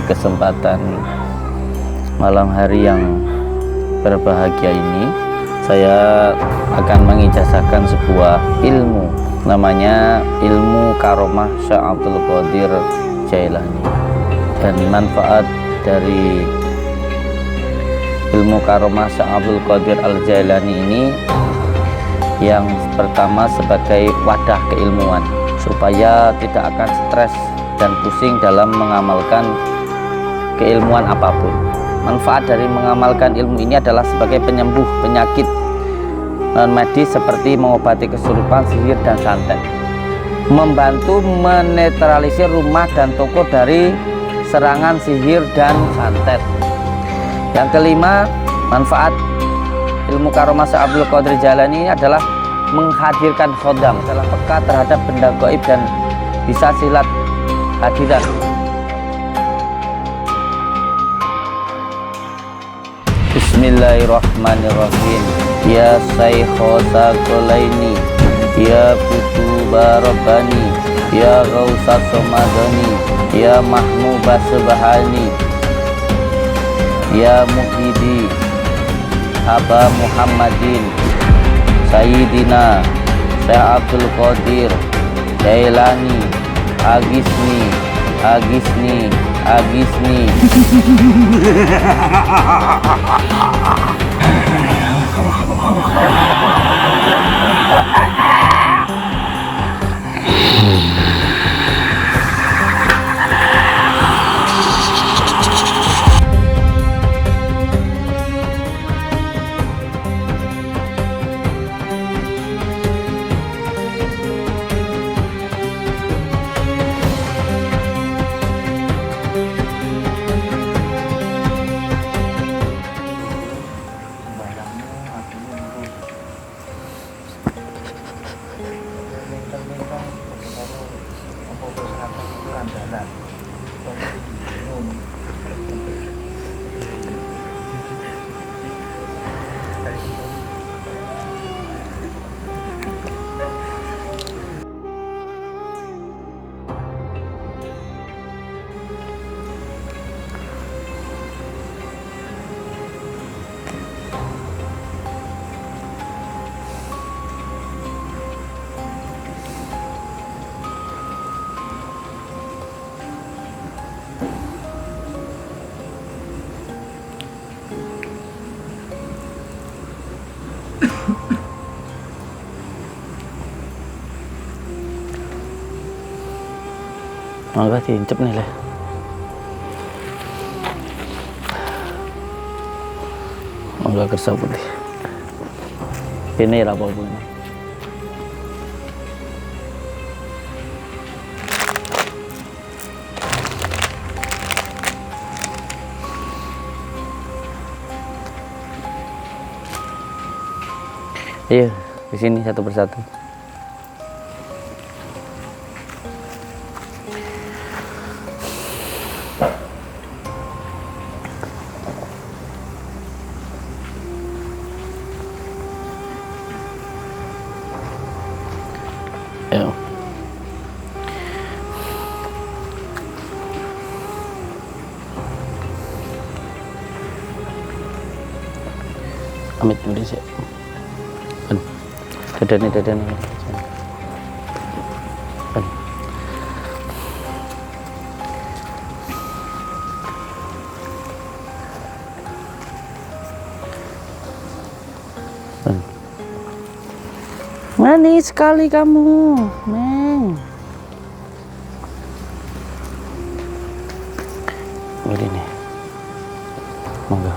kesempatan malam hari yang berbahagia ini, saya akan mengijazahkan sebuah ilmu, namanya ilmu karomah Syekh Abdul Qadir Jailani. Dan manfaat dari ilmu karomah Syekh Abdul Qadir Al-Jailani ini, yang pertama sebagai wadah keilmuan, supaya tidak akan stres dan pusing dalam mengamalkan keilmuan apapun. Manfaat dari mengamalkan ilmu ini adalah sebagai penyembuh penyakit non medis seperti mengobati kesurupan, sihir, dan santet, membantu menetralisir rumah dan toko dari serangan sihir dan santet. Yang kelima, manfaat ilmu karomah Syekh Abdul Qadir Jailani ini adalah menghadirkan khodam, adalah peka terhadap benda gaib dan bisa silat hadirat. Bismillahirrahmanirrahim. Ya Saykho Sakolaini, ya Putu Barabani, ya Gausa Somadani, ya Mahmubah Subhani, ya Muhidi Aba Muhammadin, Sayyidina Syekh Abdul Qadir Jailani, Agisni, Agisni, Agisni. Mangga diincep nih leh. Mangga kersa putih. Ini apa pun. Iya, di sini satu persatu. Ayo. Amit dulu sih. Dadane. Manis sekali kamu, Meng. Ini nih, monggo.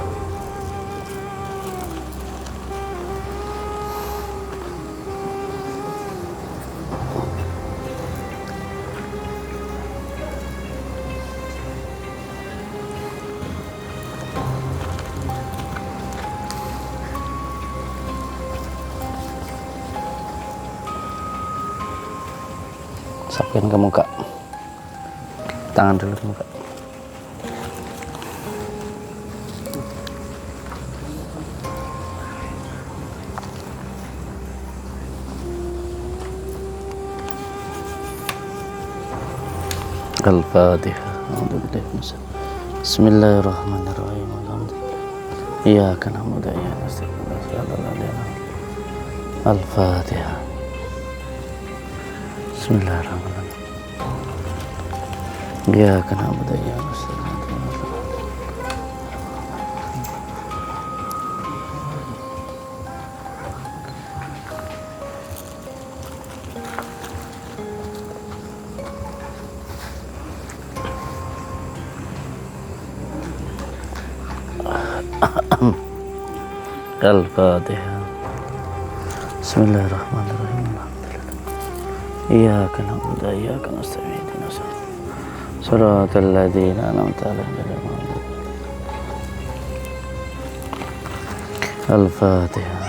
Sapian ke muka, tangan dulu ke muka. Al-Fatihah. Bismillahirrahmanirrahim. Iyyaka na'budu wa iyyaka nasta'in. Al-Fatihah. Bismillahirrahmanirrahim. Iyyaka na'budu wa iyyaka nasta'in. Al-Fatihah. Bismillahirrahmanirrahim. Iyyaka na'budu wa iyyaka nasta'in. Shiratal ladzina an'amta 'alaihim. Al-Fatihah.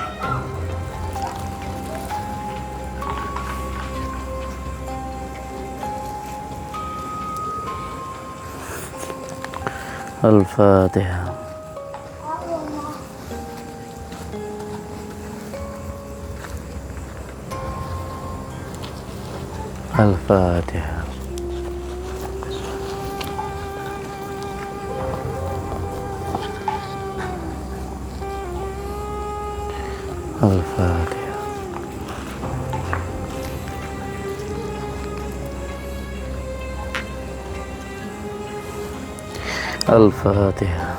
Al-Fatihah. Al-Fatihah. Al-Fatihah. Al-Fatihah.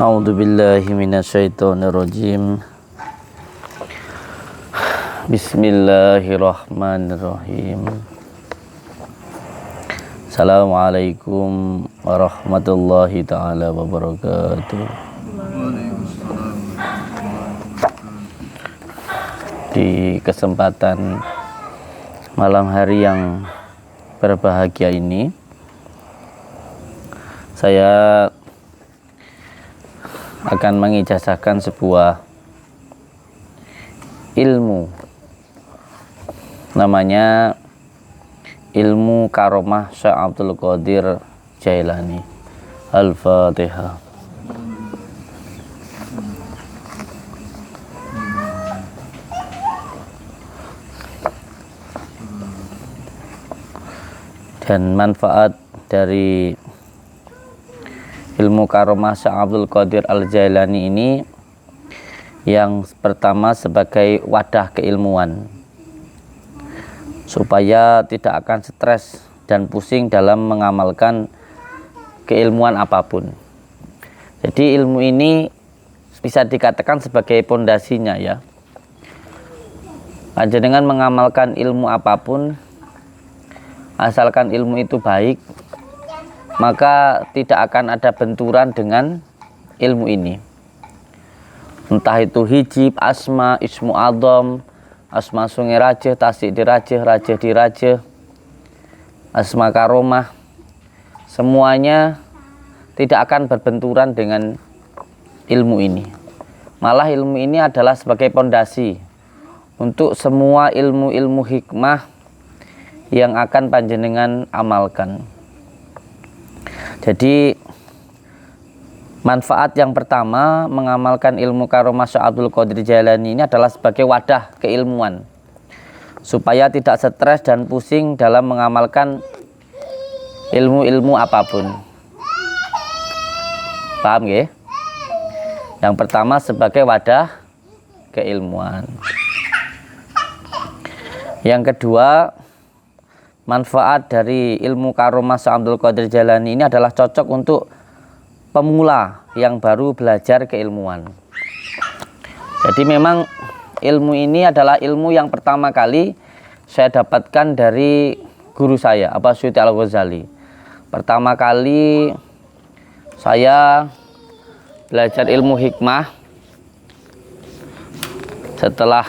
A'udzu billahi minasyaitonir rajim. Bismillahirrahmanirrahim. Assalamualaikum warahmatullahi ta'ala wabarakatuh. Di kesempatan malam hari yang berbahagia ini, saya akan mengijazahkan sebuah ilmu, namanya ilmu karomah Syekh Abdul Qadir Jailani. Al-Fatihah. Dan manfaat dari ilmu karomah Syekh Abdul Qadir Al-Jailani ini, yang pertama sebagai wadah keilmuan, supaya tidak akan stres dan pusing dalam mengamalkan keilmuan apapun. Jadi ilmu ini bisa dikatakan sebagai pondasinya ya. Panjenengan mengamalkan ilmu apapun, asalkan ilmu itu baik, maka tidak akan ada benturan dengan ilmu ini. Entah itu hijib, asma, ismu adham, asma sungai rajah, tasik dirajah, rajah dirajah, asma karomah, semuanya tidak akan berbenturan dengan ilmu ini. Malah ilmu ini adalah sebagai pondasi untuk semua ilmu-ilmu hikmah yang akan panjenengan amalkan. Jadi manfaat yang pertama mengamalkan ilmu karomah Syekh Abdul Qadir Jailani ini adalah sebagai wadah keilmuan, supaya tidak stres dan pusing dalam mengamalkan ilmu-ilmu apapun. Paham ya? Yang pertama sebagai wadah keilmuan. Yang kedua, manfaat dari ilmu karomah Syekh Abdul Qadir Jailani ini adalah cocok untuk pemula yang baru belajar keilmuan. Jadi memang ilmu ini adalah ilmu yang pertama kali saya dapatkan dari guru saya, Abu Suyuti Al-Ghazali. Pertama kali saya belajar ilmu hikmah setelah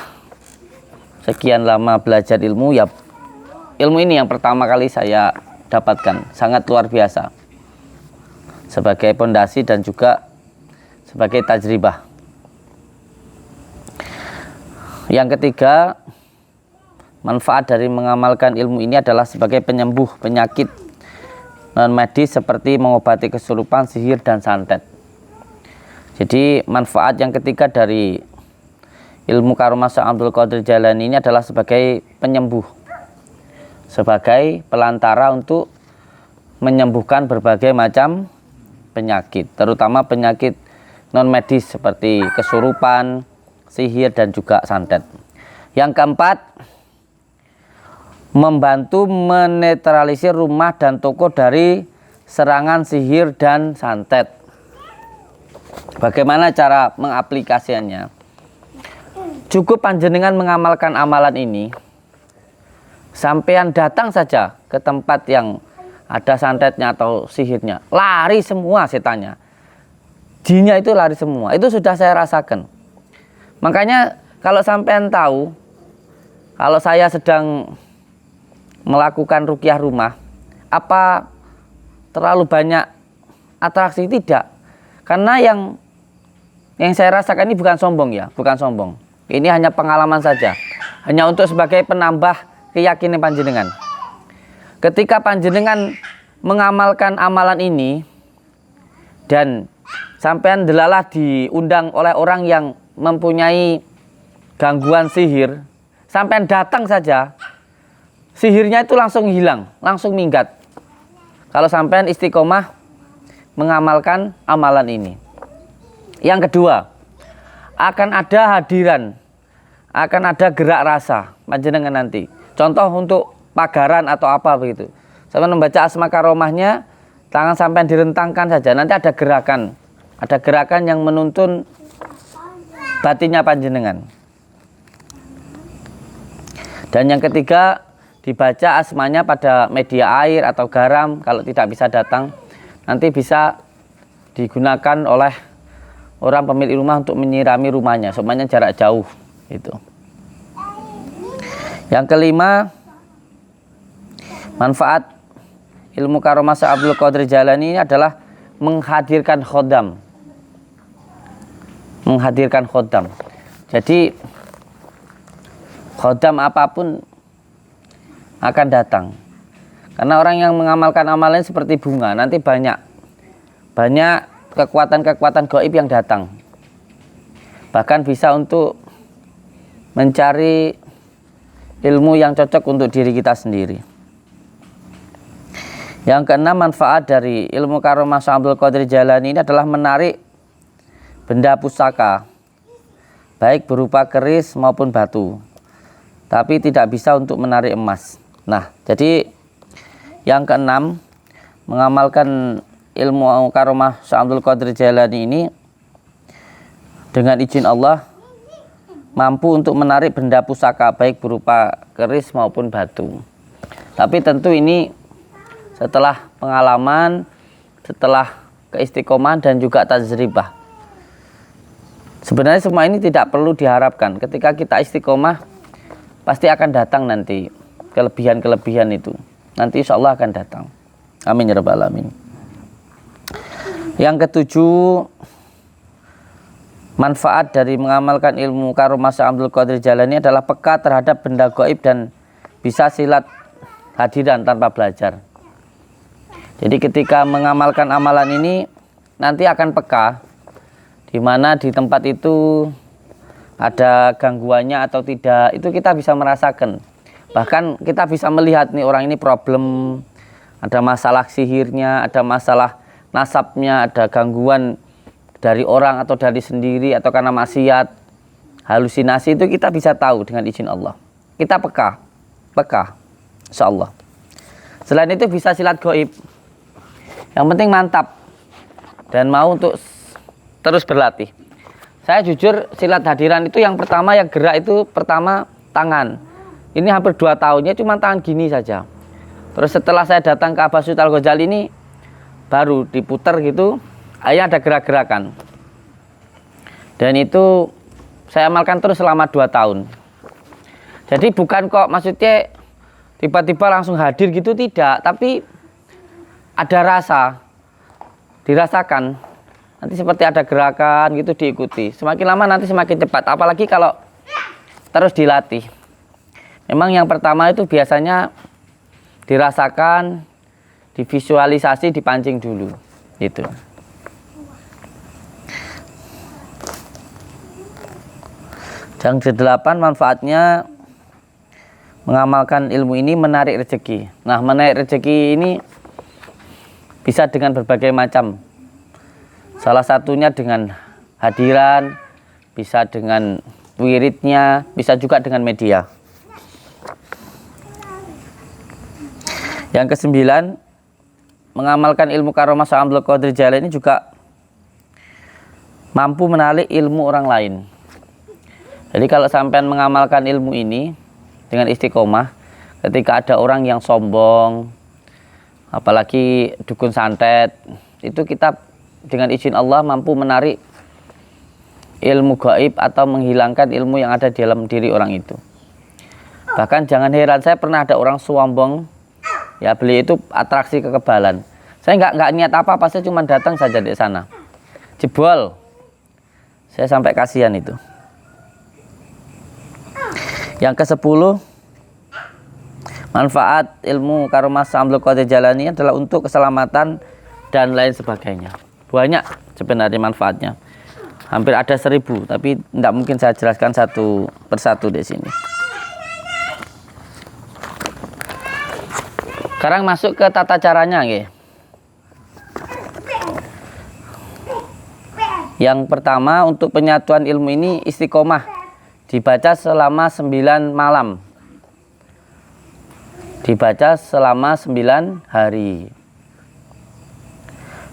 sekian lama belajar ilmu, ya ilmu ini yang pertama kali saya dapatkan, sangat luar biasa, sebagai pondasi dan juga sebagai tajribah. Yang ketiga, manfaat dari mengamalkan ilmu ini adalah sebagai penyembuh penyakit non medis seperti mengobati kesurupan, sihir, dan santet. Jadi manfaat yang ketiga dari ilmu karomah Syekh Abdul Qadir Jailani ini adalah sebagai penyembuh sebagai pelantara untuk menyembuhkan berbagai macam penyakit, terutama penyakit non medis seperti kesurupan, sihir, dan juga santet. Yang keempat, membantu menetralisir rumah dan toko dari serangan sihir dan santet. Bagaimana cara mengaplikasikannya? Cukup panjenengan mengamalkan amalan ini, sampean datang saja ke tempat yang ada santetnya atau sihirnya, lari semua setannya, jinnya itu lari semua. Itu sudah saya rasakan. Makanya kalau sampean tahu kalau saya sedang melakukan ruqyah rumah, apa terlalu banyak atraksi? Tidak. Karena yang saya rasakan ini bukan sombong ya, bukan sombong. Ini hanya pengalaman saja, hanya untuk sebagai penambah keyakinan panjenengan. Ketika panjenengan mengamalkan amalan ini dan sampean delalah diundang oleh orang yang mempunyai gangguan sihir, sampean datang saja, sihirnya itu langsung hilang, langsung minggat. Kalau sampean istiqomah mengamalkan amalan ini. Yang kedua, akan ada hadiran, akan ada gerak rasa panjenengan nanti. Contoh untuk pagaran atau apa begitu, sampai membaca asma karomahnya, tangan sampai direntangkan saja, nanti ada gerakan yang menuntun batinnya panjenengan. Dan yang ketiga, dibaca asmanya pada media air atau garam. Kalau tidak bisa datang, nanti bisa digunakan oleh orang pemilik rumah untuk menyirami rumahnya, semuanya jarak jauh itu. Yang kelima, manfaat ilmu karomah Syekh Abdul Qadir Jailani ini adalah menghadirkan khodam. Menghadirkan khodam. Jadi khodam apapun akan datang. Karena orang yang mengamalkan amalan seperti bunga, nanti banyak kekuatan-kekuatan gaib yang datang. Bahkan bisa untuk mencari ilmu yang cocok untuk diri kita sendiri. Yang keenam, manfaat dari ilmu karomah Syekh Abdul Qadir Jailani ini adalah menarik benda pusaka, baik berupa keris maupun batu, tapi tidak bisa untuk menarik emas. Nah, jadi yang keenam, mengamalkan ilmu karomah Syekh Abdul Qadir Jailani ini dengan izin Allah mampu untuk menarik benda pusaka baik berupa keris maupun batu. Tapi tentu ini setelah pengalaman, setelah keistiqomahan dan juga tajribah. Sebenarnya semua ini tidak perlu diharapkan. Ketika kita istiqomah, pasti akan datang nanti kelebihan-kelebihan itu. Nanti insya Allah akan datang. Amin ya rabbal alamin. Yang ketujuh, manfaat dari mengamalkan ilmu karomah Syekh Abdul Qadir Jailani adalah peka terhadap benda gaib dan bisa silat hadiran tanpa belajar. Jadi ketika mengamalkan amalan ini nanti akan peka di mana di tempat itu ada gangguannya atau tidak, itu kita bisa merasakan. Bahkan kita bisa melihat nih orang ini problem, ada masalah sihirnya, ada masalah nasabnya, ada gangguan dari orang atau dari sendiri atau karena maksiat, halusinasi, itu kita bisa tahu dengan izin Allah. Kita peka, insyaallah. Selain itu bisa silat gaib. Yang penting mantap dan mau untuk terus berlatih. Saya jujur silat hadiran itu yang pertama yang gerak itu pertama tangan. Ini hampir 2 tahunnya cuma tangan gini saja. Terus setelah saya datang ke Abah Suyut Al-Ghazali ini baru diputar gitu, akhirnya ada gerak-gerakan. Dan itu saya amalkan terus selama 2 tahun. Jadi bukan kok maksudnya tiba-tiba langsung hadir gitu, tidak, tapi ada rasa, dirasakan. Nanti seperti ada gerakan gitu, diikuti. Semakin lama nanti semakin cepat, apalagi kalau terus dilatih. Memang yang pertama itu biasanya dirasakan, divisualisasi, dipancing dulu gitu. Yang ke-8, manfaatnya mengamalkan ilmu ini menarik rezeki. Nah, menarik rezeki ini bisa dengan berbagai macam. Salah satunya dengan hadiran, bisa dengan wiridnya, bisa juga dengan media. Yang kesembilan, mengamalkan ilmu karomah Syekh Abdul Qadir Jailani juga mampu menarik ilmu orang lain. Jadi kalau sampean mengamalkan ilmu ini dengan istiqomah, ketika ada orang yang sombong, apalagi dukun santet, itu kita dengan izin Allah mampu menarik ilmu gaib atau menghilangkan ilmu yang ada di dalam diri orang itu. Bahkan jangan heran, saya pernah ada orang sombong, ya beliau itu atraksi kekebalan. Saya nggak niat apa-apa, saya cuma datang saja di sana. Jebol, saya sampai kasihan itu. Yang ke-10, manfaat ilmu karomah Syekh Abdul Qadir Jailani adalah untuk keselamatan dan lain sebagainya. Banyak sebenarnya manfaatnya. Hampir ada 1000, tapi tidak mungkin saya jelaskan satu persatu di sini. Sekarang masuk ke tata caranya, nggih. Yang pertama, untuk penyatuan ilmu ini istiqomah, dibaca selama 9 malam. Dibaca selama 9 hari.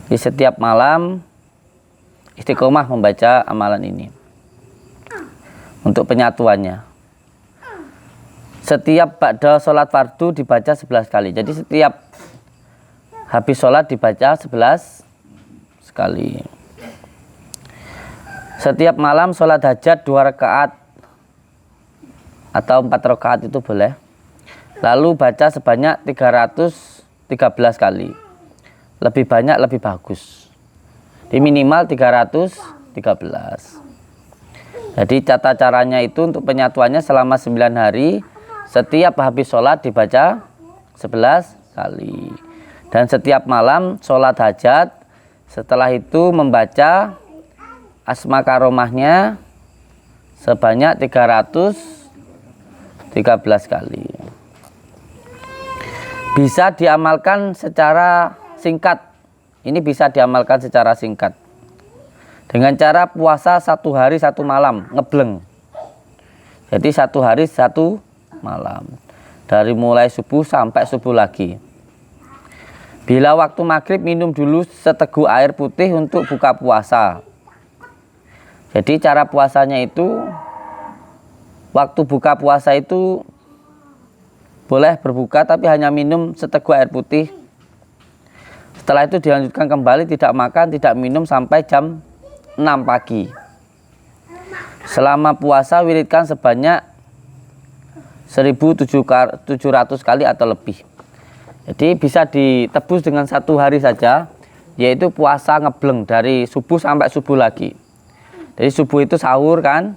Di setiap malam istiqomah membaca amalan ini. Untuk penyatuannya, setiap ba'da sholat fardu dibaca 11 kali. Jadi setiap habis sholat dibaca 11 sekali. Setiap malam sholat hajat 2 rakaat atau 4 rakaat itu boleh. Lalu baca sebanyak 313 kali. Lebih banyak lebih bagus. Di minimal 313. Jadi tata caranya itu untuk penyatuannya selama 9 hari. Setiap habis sholat dibaca 11 kali. Dan setiap malam sholat hajat. Setelah itu membaca asma karomahnya sebanyak 313 kali. Bisa diamalkan secara singkat. Ini bisa diamalkan secara singkat. Dengan cara puasa 1 hari 1 malam, ngebleng. Jadi 1 hari 1 malam. Dari mulai subuh sampai subuh lagi. Bila waktu maghrib minum dulu seteguk air putih untuk buka puasa. Jadi cara puasanya itu, waktu buka puasa itu boleh berbuka tapi hanya minum seteguk air putih. Setelah itu dilanjutkan kembali, tidak makan, tidak minum sampai jam 6 pagi. Selama puasa wiridkan sebanyak 1700 kali atau lebih. Jadi bisa ditebus dengan 1 hari saja, yaitu puasa ngebleng dari subuh sampai subuh lagi. Jadi subuh itu sahur kan,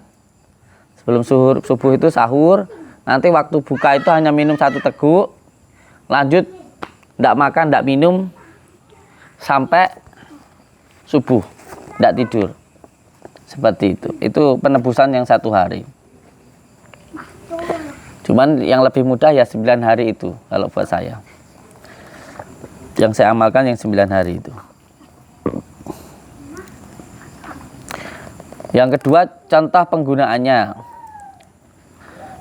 sebelum subuh itu sahur. Nanti waktu buka itu hanya minum 1 teguk, lanjut tidak makan, tidak minum sampai subuh, tidak tidur. Seperti itu. Itu penebusan yang 1 hari. Cuman yang lebih mudah ya 9 hari itu kalau buat saya. Yang saya amalkan yang 9 hari itu. Yang kedua, contoh penggunaannya.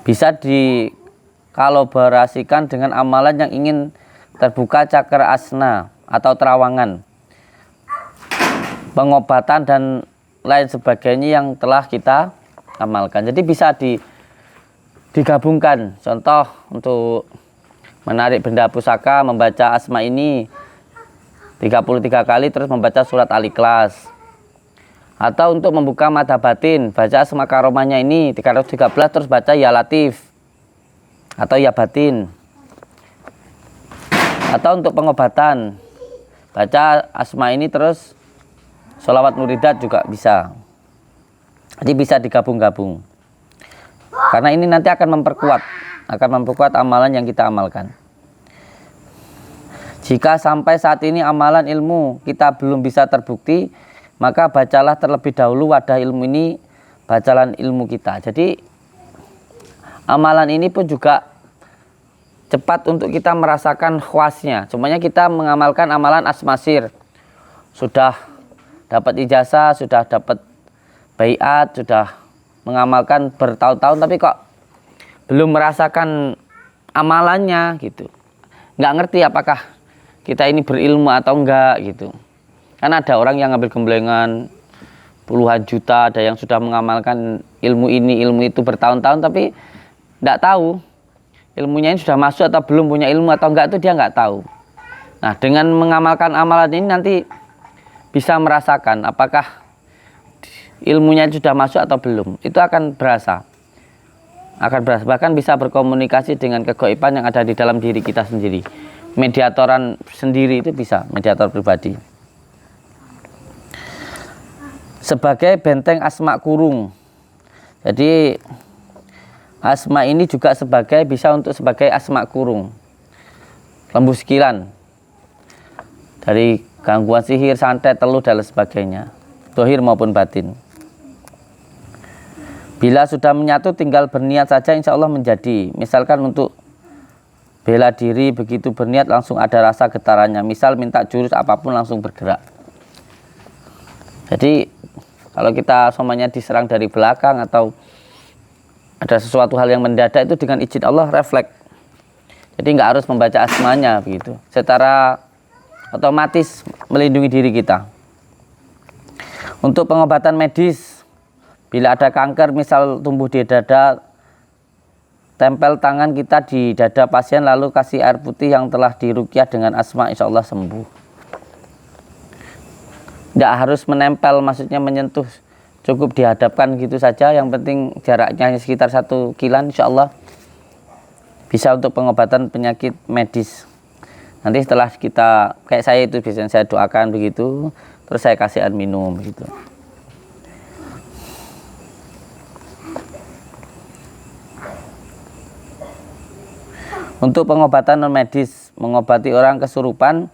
Bisa dikolaborasikan dengan amalan yang ingin terbuka cakra asna atau terawangan, pengobatan dan lain sebagainya yang telah kita amalkan. Jadi bisa digabungkan. Contoh untuk menarik benda pusaka, membaca asma ini 33 kali terus membaca surat Al-Ikhlas. Atau untuk membuka mata batin, baca asma karomahnya ini 313 terus baca ya latif atau ya batin. Atau untuk pengobatan, baca asma ini terus sholawat muridat juga bisa. Jadi bisa digabung-gabung. Karena ini nanti akan memperkuat amalan yang kita amalkan. Jika sampai saat ini amalan ilmu kita belum bisa terbukti, maka bacalah terlebih dahulu wadah ilmu ini, bacalah ilmu kita. Jadi amalan ini pun juga cepat untuk kita merasakan khasnya. Semuanya kita mengamalkan amalan asmasir, sudah dapat ijazah, sudah dapat baiat, sudah mengamalkan bertahun-tahun, tapi kok belum merasakan amalannya gitu. Nggak ngerti apakah kita ini berilmu atau enggak gitu. Kan ada orang yang ngambil gemblengan puluhan juta, ada yang sudah mengamalkan ilmu ini, ilmu itu bertahun-tahun, tapi nggak tahu ilmunya ini sudah masuk atau belum, punya ilmu atau enggak, itu dia nggak tahu. Nah, dengan mengamalkan amalan ini nanti bisa merasakan apakah ilmunya sudah masuk atau belum. Itu akan berasa. Bahkan bisa berkomunikasi dengan kegaiban yang ada di dalam diri kita sendiri. Mediatoran sendiri itu bisa, mediator pribadi. Sebagai benteng asma kurung. Jadi asma ini juga bisa untuk sebagai asma kurung, lembu sikilan dari gangguan sihir, santet, teluh dan sebagainya, zahir maupun batin. Bila sudah menyatu tinggal berniat saja, insya Allah menjadi. Misalkan untuk bela diri, begitu berniat langsung ada rasa getarannya. Misal minta jurus apapun langsung bergerak. Jadi kalau kita semuanya diserang dari belakang atau ada sesuatu hal yang mendadak, itu dengan izin Allah refleks. Jadi nggak harus membaca asmanya begitu. Secara otomatis melindungi diri kita. Untuk pengobatan medis, bila ada kanker misal tumbuh di dada, tempel tangan kita di dada pasien lalu kasih air putih yang telah diruqyah dengan asma, insya Allah sembuh. Nggak harus menempel, maksudnya menyentuh, cukup dihadapkan gitu saja, yang penting jaraknya hanya sekitar 1 kilan, insya Allah bisa untuk pengobatan penyakit medis. Nanti setelah kita, kayak saya itu biasanya saya doakan begitu, terus saya kasih air minum begitu. Untuk pengobatan non medis, mengobati orang kesurupan,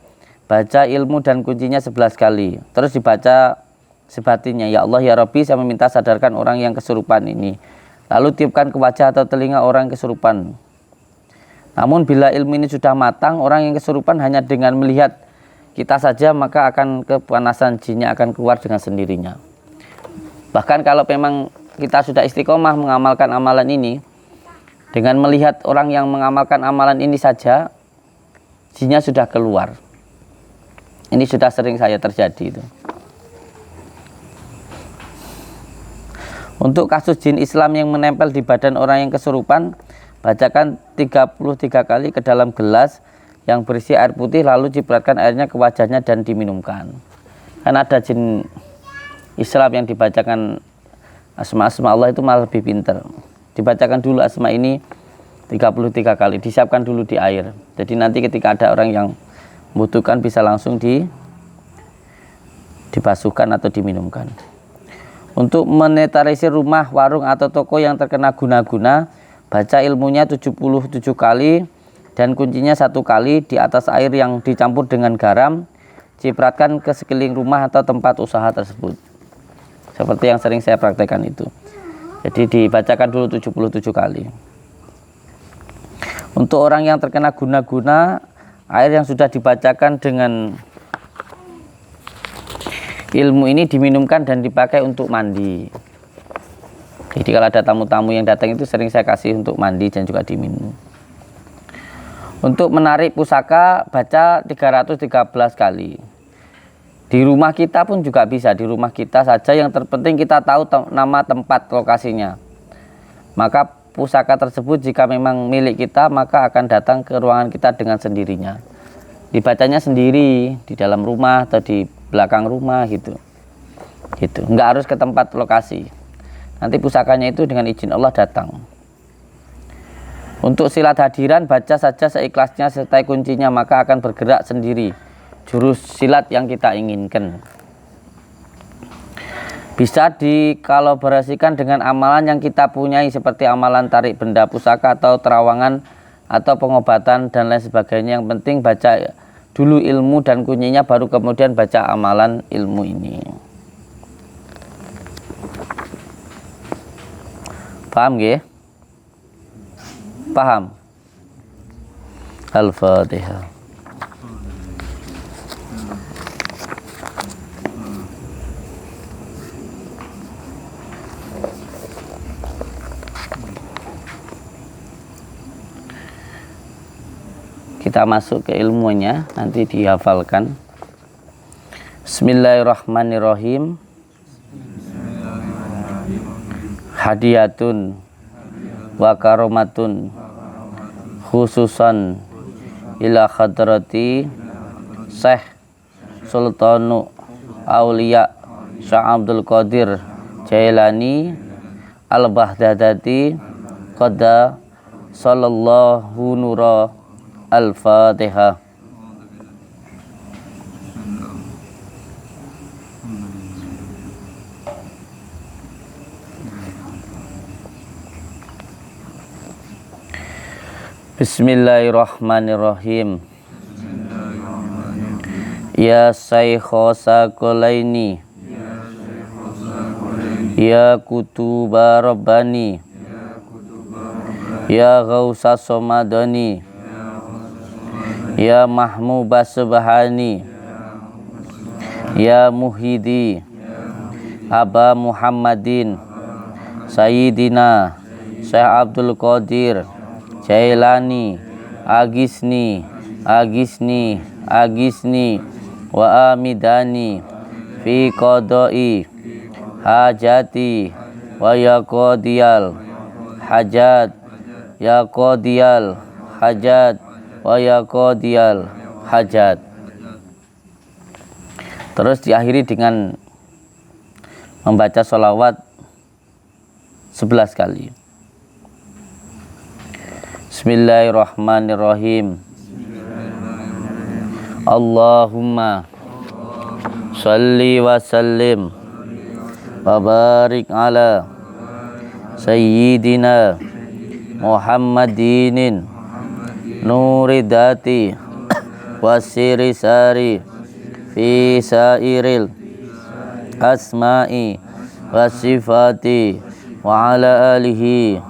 baca ilmu dan kuncinya 11 kali. Terus dibaca sebatinnya, ya Allah ya Rabbi, saya meminta sadarkan orang yang kesurupan ini. Lalu tiupkan ke wajah atau telinga orang kesurupan. Namun bila ilmu ini sudah matang, orang yang kesurupan hanya dengan melihat kita saja, maka akan kepanasan jinnya akan keluar dengan sendirinya. Bahkan kalau memang kita sudah istiqomah mengamalkan amalan ini, dengan melihat orang yang mengamalkan amalan ini saja, jinnya sudah keluar. Ini sudah sering saya terjadi itu. Untuk kasus jin Islam yang menempel di badan orang yang kesurupan, bacakan 33 kali ke dalam gelas yang berisi air putih, lalu cipratkan airnya ke wajahnya dan diminumkan. Karena ada jin Islam yang dibacakan asma-asma Allah itu malah lebih pintar. Dibacakan dulu asma ini 33 kali, disiapkan dulu di air. Jadi nanti ketika ada orang yang membutuhkan bisa langsung dibasuhkan atau diminumkan. Untuk menetralisir rumah, warung atau toko yang terkena guna-guna, baca ilmunya 77 kali dan kuncinya 1 kali di atas air yang dicampur dengan garam, cipratkan ke sekeliling rumah atau tempat usaha tersebut. Seperti yang sering saya praktekkan itu. Jadi dibacakan dulu 77 kali. Untuk orang yang terkena guna-guna, air yang sudah dibacakan dengan ilmu ini diminumkan dan dipakai untuk mandi. Jadi kalau ada tamu-tamu yang datang itu sering saya kasih untuk mandi dan juga diminum. Untuk menarik pusaka, baca 313 kali. Di rumah kita pun juga bisa, di rumah kita saja, yang terpenting kita tahu nama tempat lokasinya. Maka pusaka tersebut jika memang milik kita, maka akan datang ke ruangan kita dengan sendirinya. Dibacanya sendiri di dalam rumah atau di belakang rumah gitu. Nggak harus ke tempat lokasi. Nanti pusakanya itu dengan izin Allah datang. Untuk silat hadiran, baca saja seikhlasnya serta kuncinya, maka akan bergerak sendiri jurus silat yang kita inginkan. Bisa dikolaborasikan dengan amalan yang kita punyai seperti amalan tarik benda pusaka atau terawangan atau pengobatan dan lain sebagainya. Yang penting baca dulu ilmu dan kuncinya, baru kemudian baca amalan ilmu ini. Paham nggih? Paham? Al-Fatihah. Kita masuk ke ilmunya, nanti dihafalkan. Bismillahirrahmanirrahim. Hadiyatun wa karomatun khususan ila khadrati Syekh Sultanu Aulia Syekh Abdul Qadir Jailani Al-Baghdadi Qadda sallallahu nura. Al-Fatihah. Bismillahirrahmanirrahim. Ya Saykho Sakolaini, Ya Kutuba Rabbani, Ya Ghausa Somadani, Ya Mahmuba Subhani, Ya Muhidi, Aba Muhammadin, Sayyidina Syekh Abdul Qadir Jailani, Agisni, Agisni, Agisni, wa amidani fi qadai hajati wa ya qadiyal hajat, ya qadiyal hajat, wa ya qadiyal hajat. Terus diakhiri dengan membaca sholawat 11 kali. Bismillahirrahmanirrahim. Allahumma shalli wa sallim wa barik ala sayyidina Muhammadinin nuri dati wa siri sari fi sairil asma'i wa sifati wa ala alihi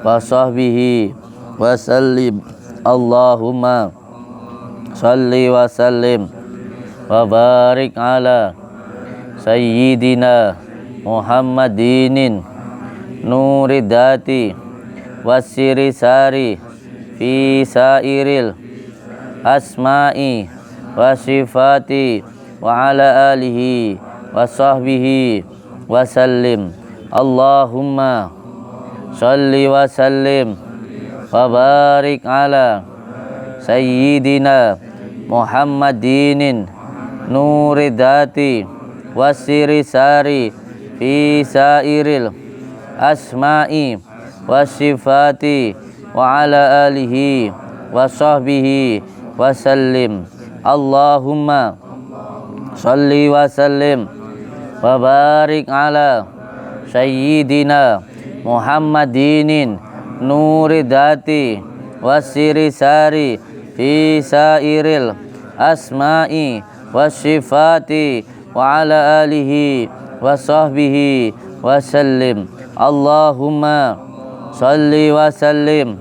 wa sahbihi wa sallim. Allahumma shalli wa sallim wa barik ala sayyidina Muhammadinin nuri dati wa siri sari fi sairil asma'i wa sifati wa ala alihi wa sahbihi wa sallim. Allahumma shalli wa sallim wa barik ala sayyidina Muhammadinin nuri dati wa siri sari fi sairil asma'i wa sifati wa ala alihi wa sahbihi wa sallim. Allahumma shalli wa sallim wa barik ala sayyidina Muhammadinin nuri dati wa siri sari fi sairil asma'i wa sifati wa ala alihi wa sahbihi wa sallim. Allahumma shalli wa sallim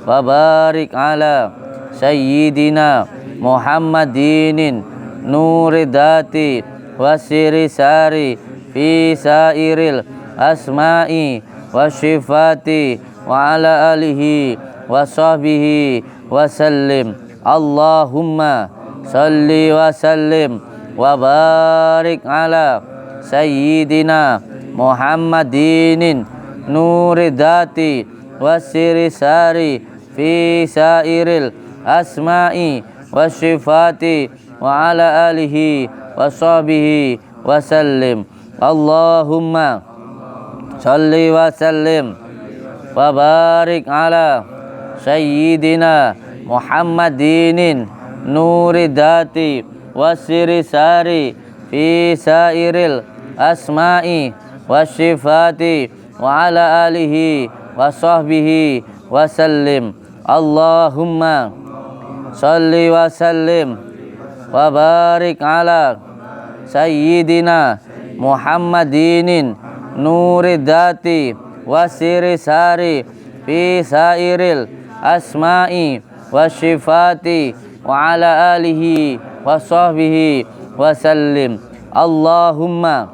wa barik ala sayyidina Muhammadinin nuri dati wa siri sari fi sairil asma'i wa sifati wa ala alihi wa sahbihi wa sallim. Allahumma shalli wa sallim wa barik ala sayyidina Muhammadinin nuri dati wa siri sari fi sairil asma'i wa sifati wa ala alihi wa sahbihi wa sallim. Allahumma shalli wa sallim wa barik ala sayyidina Muhammadinin nuri dati wa siri sari fi sairil asma'i wa sifati wa ala alihi wa sahbihi wa sallim. Allahumma shalli wa sallim wa barik ala sayyidina Muhammadinin nuri dati wa siri sari fi sairil asma'i wasyifati wa ala alihi wa sahbihi wa sallim. Allahumma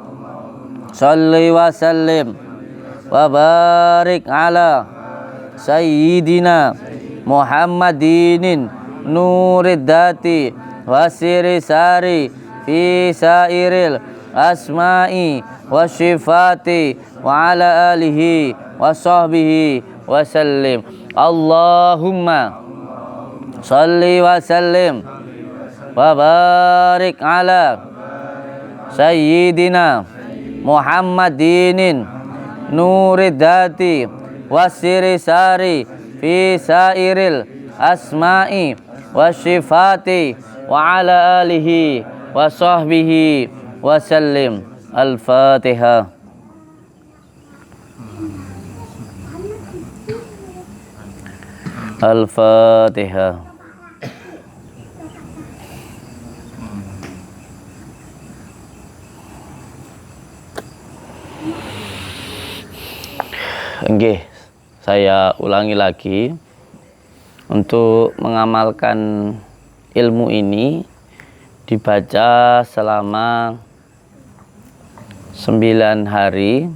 salli wa sallim wa barik ala sayyidina Muhammadinin nurid dati wasiri sari fi sairil asma'i wa syifati wa ala alihi wa sahbihi wa sallim. Allahumma salli wa sallim wa barik ala sayyidina Muhammadinin nurid dati wasiri sari fi sairil asma'i wa syifati wa ala alihi wa sahbihi wa sallim. Al-Fatihah. Al-Fatihah. Nggih, saya ulangi lagi. Untuk mengamalkan ilmu ini dibaca selama 9 hari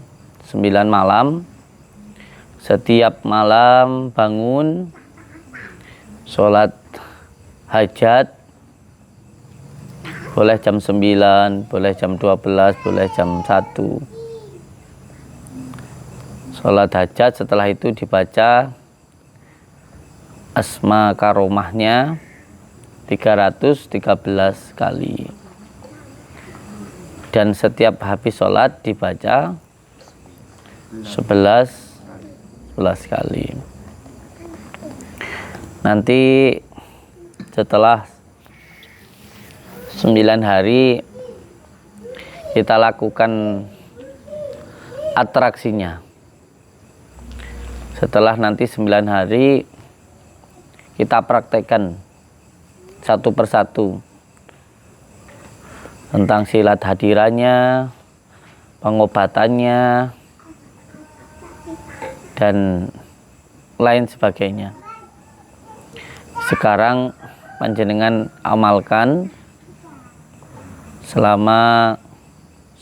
9 malam. Setiap malam bangun, sholat hajat, boleh jam 9, boleh jam 12, boleh jam 1. Sholat hajat, setelah itu dibaca asma karomahnya 313 kali. Dan setiap habis sholat dibaca 11 kali. Nanti setelah 9 hari kita lakukan atraksinya. Setelah nanti 9 hari kita praktekkan satu persatu tentang silat hadirannya, pengobatannya, dan lain sebagainya. Sekarang panjenengan amalkan selama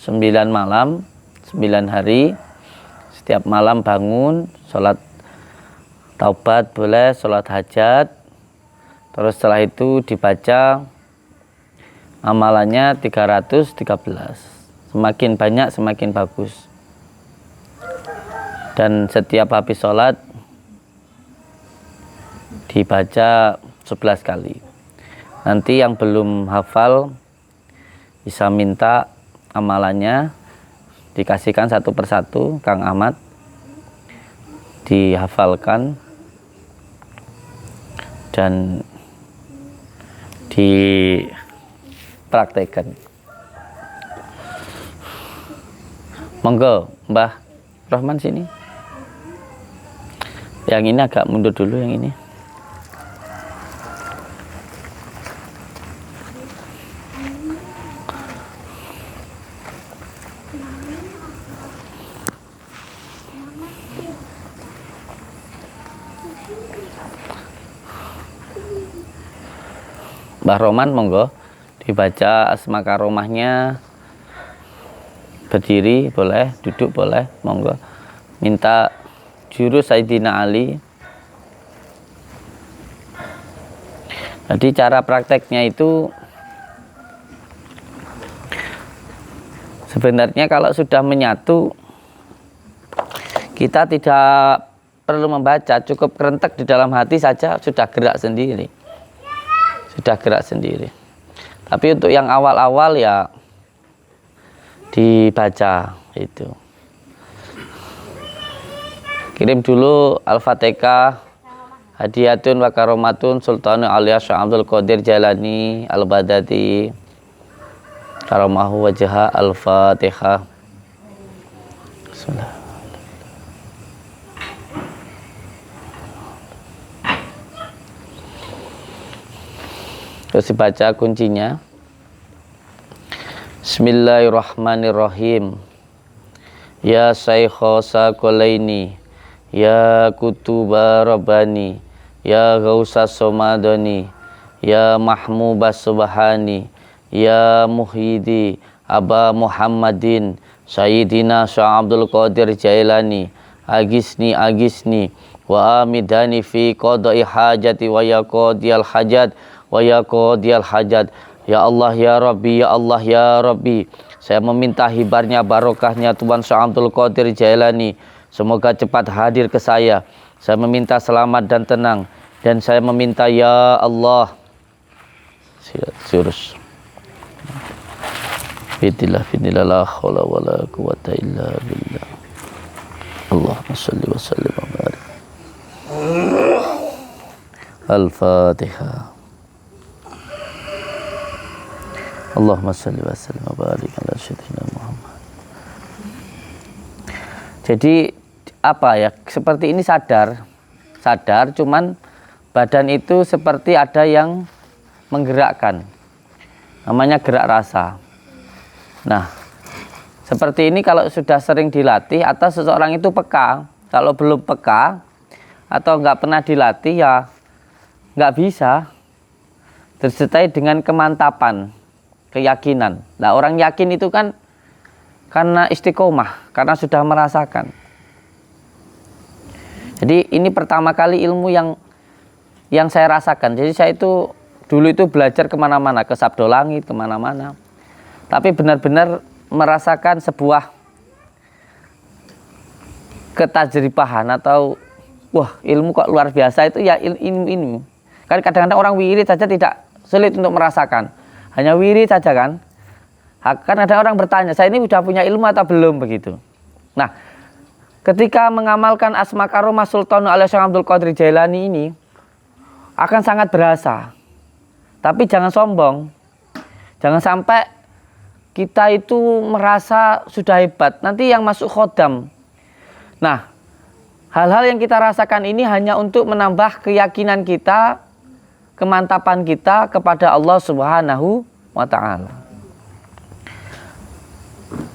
9 malam, 9 hari. Setiap malam bangun, sholat taubat boleh, sholat hajat. Terus setelah itu dibaca amalannya 313. Semakin banyak semakin bagus. Dan setiap habis sholat dibaca 11 kali. Nanti yang belum hafal bisa minta amalannya dikasihkan satu persatu, Kang Ahmad, dihafalkan dan dipraktekkan. Monggo Mbah Rahman sini. Yang ini agak mundur dulu, yang ini. Mbah Roman, monggo dibaca asma karomahnya. Berdiri boleh, duduk boleh, monggo. Minta jurus Sayyidina Ali. Jadi cara prakteknya itu sebenarnya kalau sudah menyatu, kita tidak perlu membaca, cukup kerentek di dalam hati saja sudah gerak sendiri. Tapi untuk yang awal-awal ya dibaca itu. Kirim dulu Al-Fatihah hadiyatun wa karomatun Sultanul Auliya Syekh Abdul Qadir Jailani Al-Badati karomahu wajha. Al-Fatihah. Bismillah. Terus dibaca kuncinya. Bismillahirrahmanirrahim. Ya Saykha Sakolaini, Ya Kutuba Rabbani, ya Ghausas Somadoni, ya Mahmubas Subhani, ya Muhyidi Aba Muhammadin, Sayyidina Syekh Abdul Qadir Jailani, agisni wa amidani fi qada'i hajati wa ya qadiyal hajat wa ya qadiyal hajat. Ya Allah ya Rabbi, ya Allah ya Rabbi, saya meminta hibarnya barokahnya Tuan Syekh Abdul Qadir Jailani, semoga cepat hadir ke saya. Saya meminta selamat dan tenang, dan saya meminta ya Allah surus Fidillah la haula wala quwata illa billah. Allahumma shalli wa sallim wa barik. Al-Fatihah. Allahumma shalli wa sallim wa barik ala sayyidina Muhammad. Jadi apa ya, seperti ini sadar cuman badan itu seperti ada yang menggerakkan, namanya gerak rasa. Nah, seperti ini kalau sudah sering dilatih atau seseorang itu peka. Kalau belum peka atau nggak pernah dilatih, ya nggak bisa disertai dengan kemantapan, keyakinan. Nah, orang yakin itu kan karena istiqomah, karena sudah merasakan. Jadi ini pertama kali ilmu yang saya rasakan. Jadi saya itu dulu itu belajar kemana-mana, ke Sabdo Langit, kemana-mana. Tapi benar-benar merasakan sebuah ketajribahan atau wah, ilmu kok luar biasa itu ya ilmu. Kan kadang-kadang orang wirid saja tidak sulit untuk merasakan. Hanya wirid saja kan. Kan ada orang bertanya, saya ini sudah punya ilmu atau belum begitu. Nah, ketika mengamalkan Asma Karomah Sultan Syekh Abdul Qadir Jailani ini akan sangat berasa. Tapi jangan sombong. Jangan sampai kita itu merasa sudah hebat. Nanti yang masuk khodam. Nah, hal-hal yang kita rasakan ini hanya untuk menambah keyakinan kita, kemantapan kita kepada Allah Subhanahu wa Ta'ala.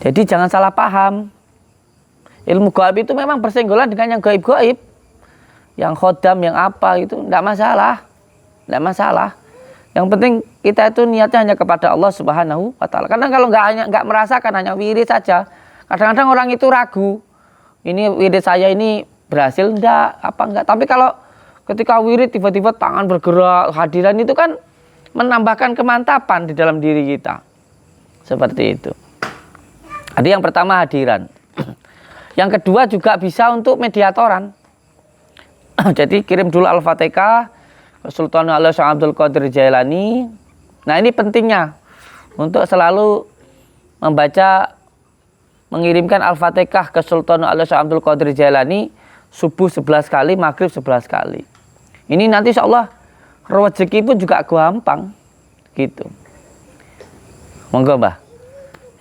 Jadi jangan salah paham. Ilmu gaib itu memang bersenggolan dengan yang gaib-gaib. Yang khodam, yang apa itu tidak masalah. Tidak masalah. Yang penting kita itu niatnya hanya kepada Allah Subhanahu wa Ta'ala. Karena kalau nggak merasakan, hanya wirid saja. Kadang-kadang orang itu ragu. Ini wirid saya ini berhasil enggak, apa enggak. Tapi kalau ketika wirid tiba-tiba tangan bergerak, hadiran itu kan menambahkan kemantapan di dalam diri kita. Seperti itu. Jadi yang pertama hadiran. Yang kedua juga bisa untuk mediatoran. Jadi kirim dulu Al-Fatihah ke Sultan Syekh Abdul Qadir Jailani. Nah, ini pentingnya untuk selalu membaca, mengirimkan Al-Fatihah ke Sultan Syekh Abdul Qadir Jailani subuh 11 kali, maghrib 11 kali. Ini nanti insya Allah rezeki pun juga gampang gitu. Monggo Mbah.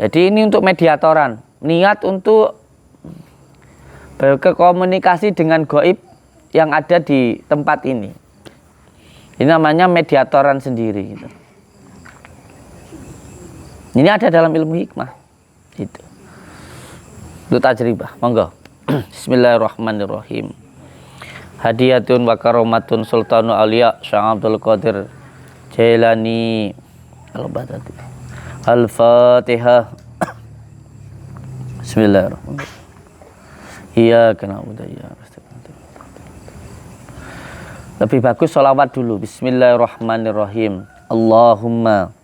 Jadi ini untuk mediatoran, niat untuk berkomunikasi dengan gaib yang ada di tempat ini. Ini namanya mediatoran sendiri gitu. Ini ada dalam ilmu hikmah gitu. Itu tajribah. Monggo. Bismillahirrahmanirrahim. Hadiyatun wa karomatun Sultanul Auliya Syekh Abdul Qadir Jailani. Al-Fatihah. Bismillahirrahmanirrahim. Iyyaka na'budu wa iyyaka nasta'in. Lebih bagus sholawat dulu. Bismillahirrahmanirrahim. Allahumma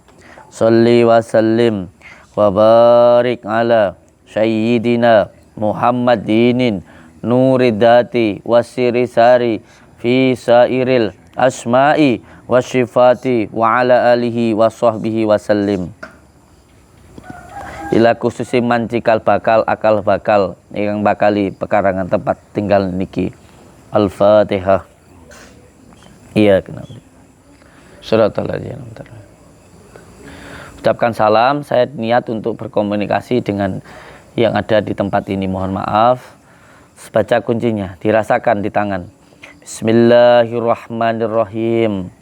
sholli wa sallim wa barik ala sayyidina Muhammadinin nuridati wasirisari fi sairil asma'i wa syifati wa ala alihi wa sahbihi wa sallim. Ila khususi mancikal bakal akal bakal yang bakali pekarangan tempat tinggal niki. Al-Fatihah. Iya, kenapa? Suratul Al-Jannah. Ucapkan salam, saya niat untuk berkomunikasi dengan yang ada di tempat ini. Mohon maaf. Baca kuncinya, dirasakan di tangan. Bismillahirrahmanirrahim.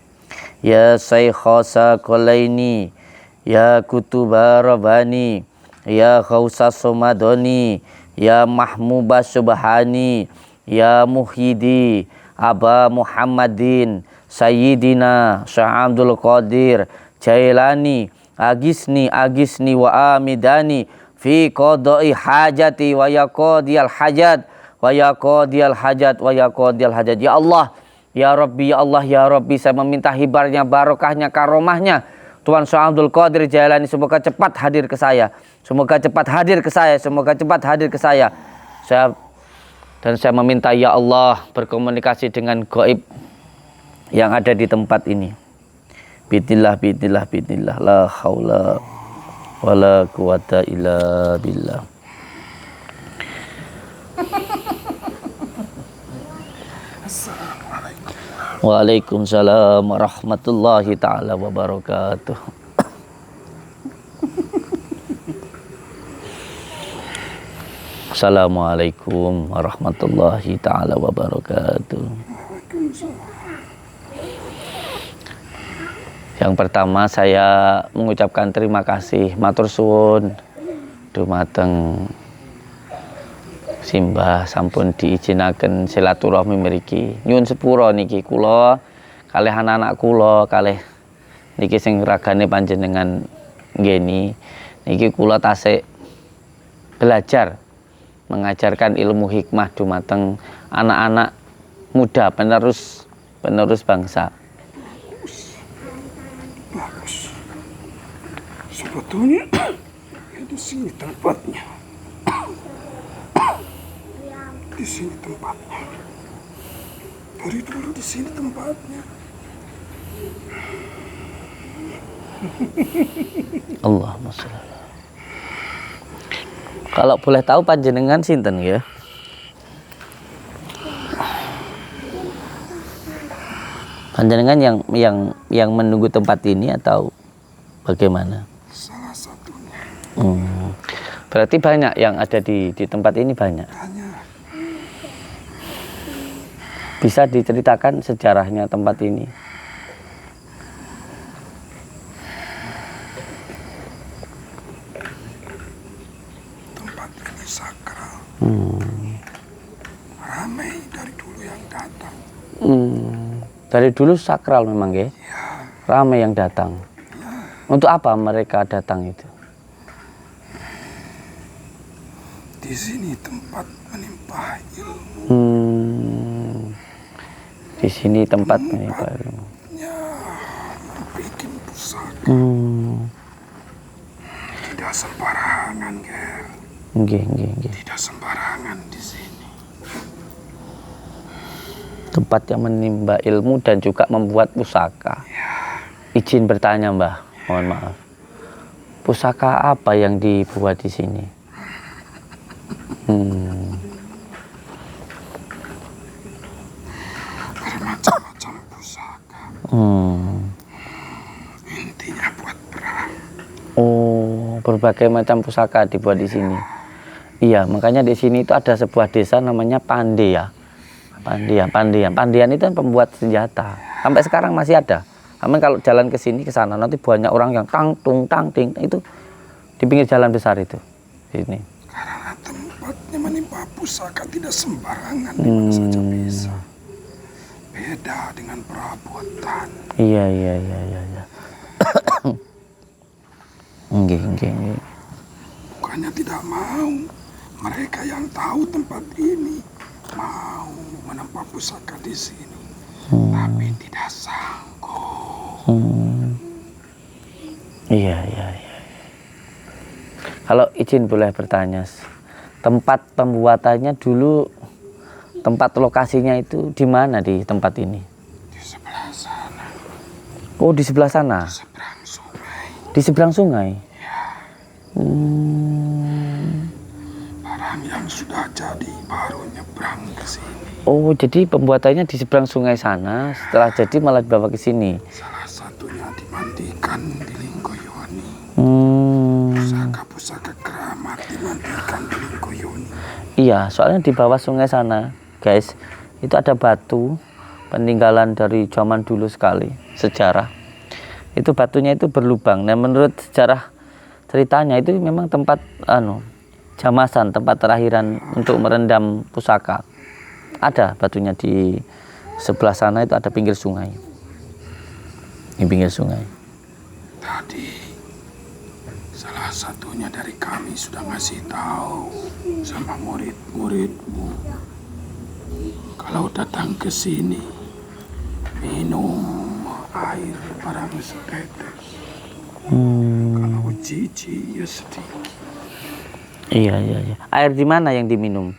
Ya Saykhasa Qalaini, ya Kutuba Rabbani, ya Khausas Somadoni, ya Mahmubas Subhani, ya Muhyidi Aba Muhammadin Sayyidina Syekh Abdul Qadir Jailani agisni wa amidani fi qada'i hajati wa yaqadiyal hajat wa yaqadiyal hajat wa yaqadiyal hajat. Ya Allah, ya Rabbi, ya Allah, ya Rabbi, saya meminta hibarnya, barokahnya, karomahnya Tuan Syekh Abdul Qadir Jailani, semoga cepat hadir ke saya. Semoga cepat hadir ke saya. Semoga cepat hadir ke saya. Saya meminta ya Allah berkomunikasi dengan gaib yang ada di tempat ini. Bismillah, bismillah, bismillah. La haula wala quwata illa billah. Waalaikumsalam warahmatullahi ta'ala wabarakatuh. Assalamualaikum warahmatullahi ta'ala wabarakatuh. Yang pertama saya mengucapkan terima kasih matur suwun dumateng simbah sampun diizinaken silaturahmi mriki. Nyuwun sepura niki kula kalih anak-anak kula kalih niki sing ragane panjenengan nggeni niki kula tasik belajar mengajarkan ilmu hikmah dumateng anak-anak muda penerus bangsa. Bagus. Sebetulnya di sini tempatnya. Di sini tempatnya. Dari dulu di sini tempatnya. Allahumma sholli. Kalau boleh tahu panjenengan sinten ya? Panjenengan yang menunggu tempat ini atau bagaimana? Salah satunya. Berarti banyak yang ada di tempat ini banyak. Banyak. Bisa diceritakan sejarahnya tempat ini? Tempat ini sakral. Ramai dari dulu yang datang. Dari dulu sakral memang ya? Ramai yang datang. Untuk apa mereka datang itu? Di sini tempat menimpa ilmu. Di sini tempat menimpa ilmu. Ya, bikin pusaka. Tidak sembarangan, Ger. Nggih. Tidak sembarangan di sini. Tempat yang menimba ilmu dan juga membuat pusaka. Izin bertanya, Mbah. Mohon maaf. Pusaka apa yang dibuat di sini? Bermacam-macam pusaka. Intinya buat perang. Oh, berbagai macam pusaka dibuat di sini. Iya, makanya di sini itu ada sebuah desa namanya Pandea. Pandian itu kan pembuat senjata. Sampai sekarang masih ada. Amin kalau jalan ke sini ke sana nanti banyak orang yang tang tung tang ting itu di pinggir jalan besar itu. Sini. Karena tempatnya menimpa pusaka tidak sembarangan, di mana saja bisa. Beda dengan perabotan. Iya. Nggih. Bukannya tidak mau, mereka yang tahu tempat ini mau menimpa pusaka di sini, tapi tidak sanggup. Iya. Kalau izin boleh bertanya, tempat pembuatannya dulu, tempat lokasinya itu di mana di tempat ini? Di sebelah sana. Oh, di sebelah sana. Di seberang sungai. Di seberang sungai. Ya. Barang yang sudah jadi baru nyebrang ke sini. Oh, jadi pembuatannya di seberang sungai sana, setelah jadi malah dibawa ke sini. Salah satunya dimandikan di Linggoyoni. Pusaka-pusaka keramat dimandikan di Linggoyoni. Iya, soalnya di bawah sungai sana, guys, itu ada batu peninggalan dari zaman dulu sekali, sejarah. Itu batunya itu berlubang. Nah, menurut sejarah ceritanya itu memang tempat jamasan, tempat terakhiran untuk merendam pusaka. Ada batunya di Sebelah sana itu ada pinggir sungai. Di pinggir sungai. Tadi salah satunya dari kami sudah ngasih tahu sama murid-muridmu kalau datang ke sini minum air barang setetes. Kalau cici ya sedikit. Iya. Air di mana yang diminum?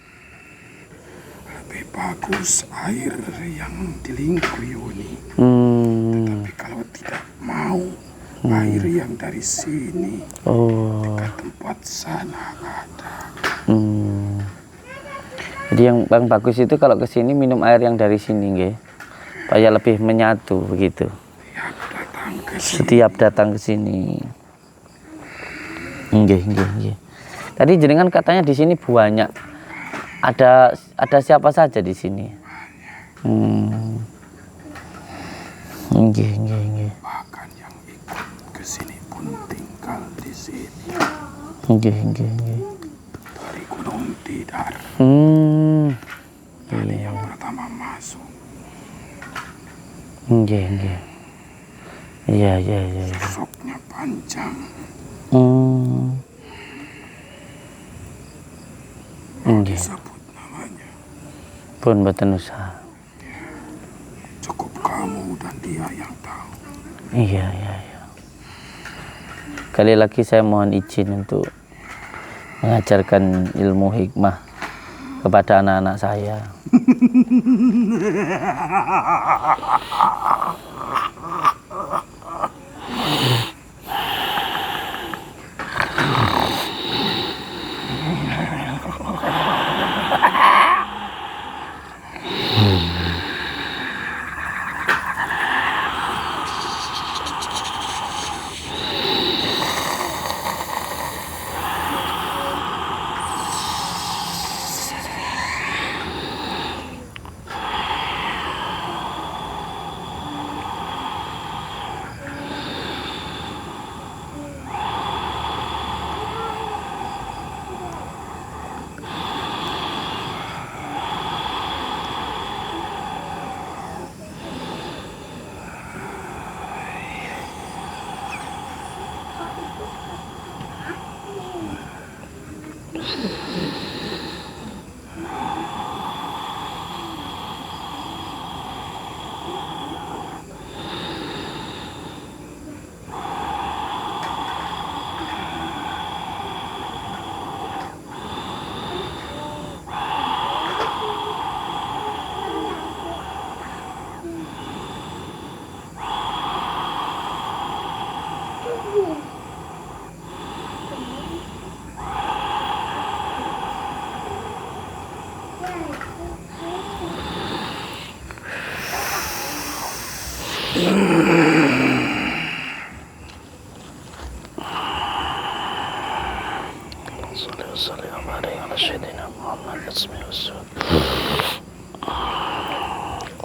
Lebih bagus air yang di Lingkuyuni. Tapi kalau tidak mau air yang dari sini, dekat tempat sana ada. Jadi yang bagus itu kalau ke sini minum air yang dari sini, nggih. Supaya lebih menyatu begitu. Setiap datang ke sini. Nggih. Tadi jenengan katanya di sini banyak. Ada siapa saja di sini? Nggih. Bahkan yang ikut ke sini pun tinggal di sini. Nggih. Dari Gunung Tidar. Tadi yang pertama masuk. Nggih. Iya. Sosoknya panjang. Disebut namanya. Pun mboten usah. Cukup kamu dan dia yang tahu. Iya. Kali lagi saya mohon izin untuk mengajarkan ilmu hikmah kepada anak-anak saya.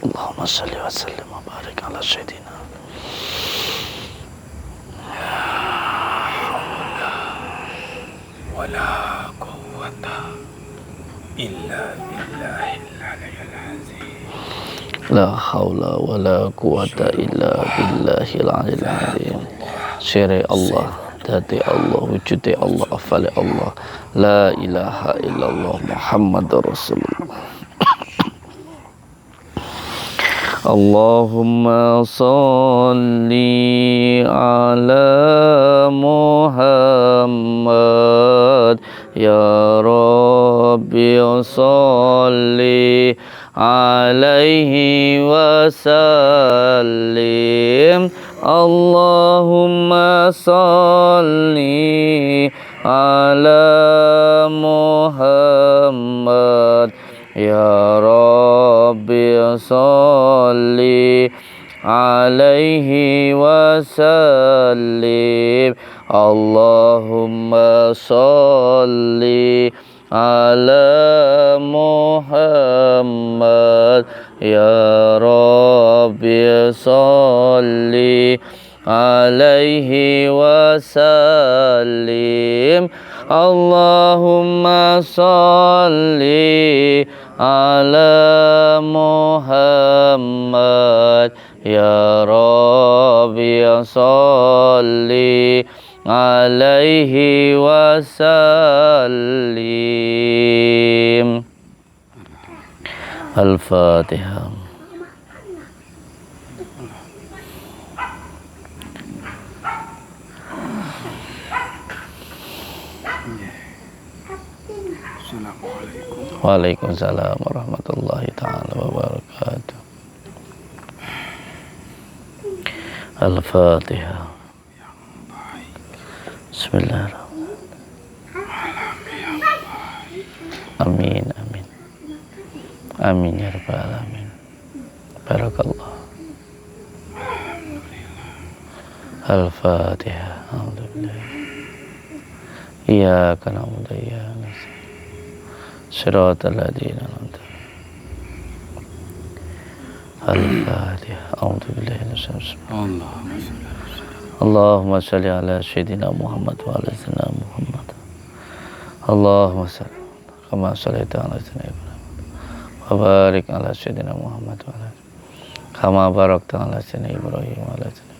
Allahumma salli wa sallim wa barik ala sayyidina. Wala quwwata illa billahil aliyyil azim. La haula wa la quwata illa billahil aliyil azim. Syari Allah, dati Allah, wujudi Allah, afali Allah. La ilaha illallah Muhammadur Rasulullah. Allahumma salli ala Muhammad ya Rabbi salli alaihi wasallim. Allahumma salli ala Muhammad ya Rabbi salli alaihi wasallim. Allahumma salli ala Muhammad ya Rabbi salli alaihi wasallim. Allahumma salli ala Muhammad ya Rabbi salli alaihi wasallim. Al-Fatihah. Assalamualaikum. Waalaikumsalam warahmatullahi ta'ala wabarakatuh. Al-Fatihah. Bismillahirrahmanirrahim. Amin, amin. Amin ya rabbal alamin. Barakallah. Al-Fatihah. Alhamdulillah. Iyyaka na'budu wa iyyaka nasta'in. Shiratal ladzina an'amta alaihim. Al-Fatihah. A'udzu billahi minasyaitonir rajim. Allahumma shalli ala sayyidina Muhammad wa ala sayyidina Muhammad. Allahumma shalli kama shallaita ala sayyidina Ibrahim wa barik ala sayyidina Muhammad wa ala kama barakta ala sayyidina Ibrahim wa ala sayyidina.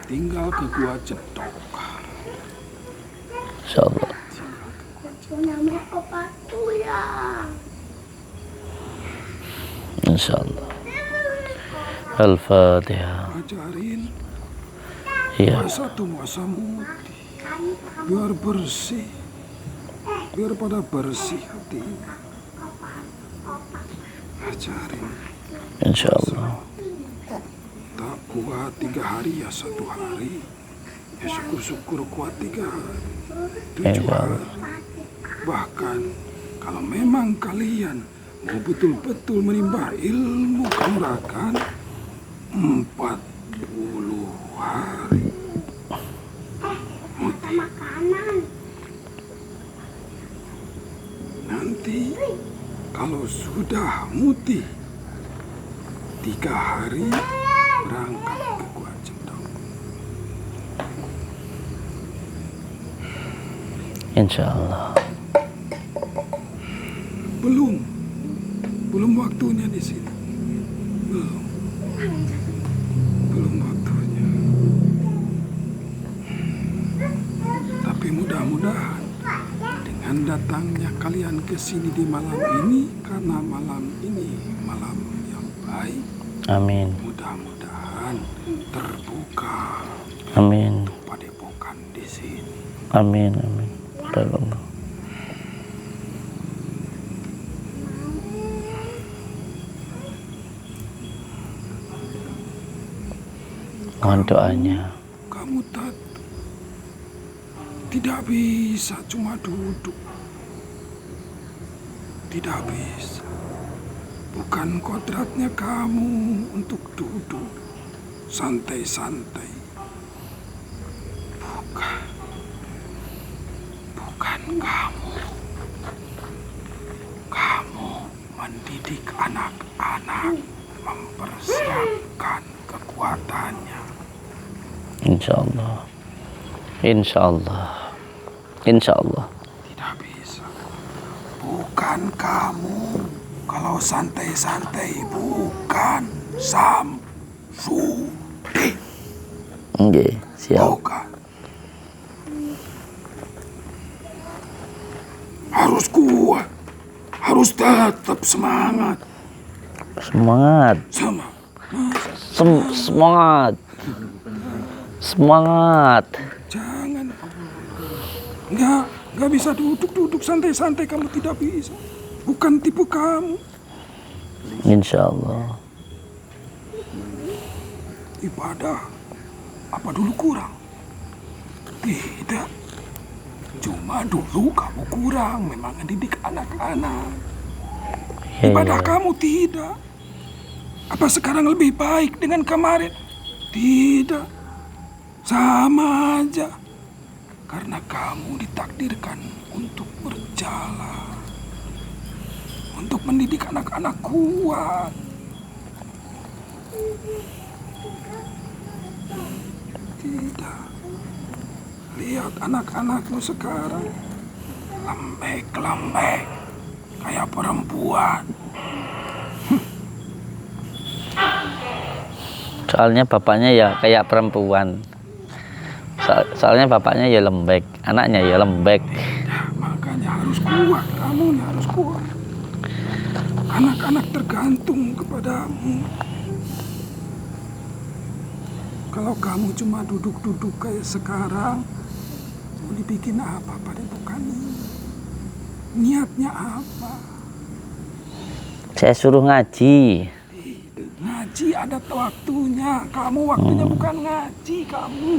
Tinggal ke Gua Jedok. Insyaallah. Insyaallah. Al-Fatihah. Ajarin Iya. masa muti, biar bersih, biar pada bersih hatinya. Ajarin Insyaallah. tak kuat 3 hari ya 1 hari, ya syukur-syukur kuat 3 hari, 7 hari. Bahkan kalau memang kalian mau betul-betul menimba ilmu kanuragan, 40 hari. Muti. Nanti kalau sudah muti 3 hari berangkat ke Gua Jedok. Insyaallah. Belum waktunya di sini. Belum waktunya. Tapi mudah-mudahan dengan datangnya kalian ke sini di malam ini, karena malam ini malam yang baik, Amin. mudah-mudahan terbuka Amin. padepokan di sini. Amin. Amin. Barakallah. Mohon doanya. Kamu tidak bisa cuma duduk. Tidak bisa. Bukan kodratnya kamu untuk duduk santai-santai. Bukan kamu. Kamu mendidik anak-anak, mempersiapkan kekuatannya. Insyaallah. Insyaallah. Insyaallah. Tidak bisa. Bukan kamu. Kalau santai-santai, bukan Samsudin. Nggih, siap. Bukan. Harus kuat. Harus tetap semangat. Semangat. Semangat. Semangat. Jangan. Nggak bisa duduk santai-santai, kamu tidak bisa. Bukan tipu kamu. Insyaallah. Ibadah apa dulu kurang? Tidak. Cuma dulu kamu kurang memang mendidik anak-anak. Ibadah kamu tidak. Apa sekarang lebih baik dengan kemarin? Tidak. Sama aja. Karena kamu ditakdirkan untuk berjalan. Untuk mendidik anak-anak kuat. Tidak. Lihat anak-anakmu sekarang. Lembek-lembek. Kayak perempuan. Soalnya bapaknya ya kayak perempuan. Soalnya bapaknya ya lembek, anaknya ya lembek. Ya, makanya harus kuat. Kamu harus kuat. Anak-anak tergantung kepadamu. Kalau kamu cuma duduk-duduk kayak sekarang, mau dibikin apa pada bukan ini? Niatnya apa? Saya suruh ngaji. Ngaji ada waktunya. Kamu waktunya bukan ngaji kamu.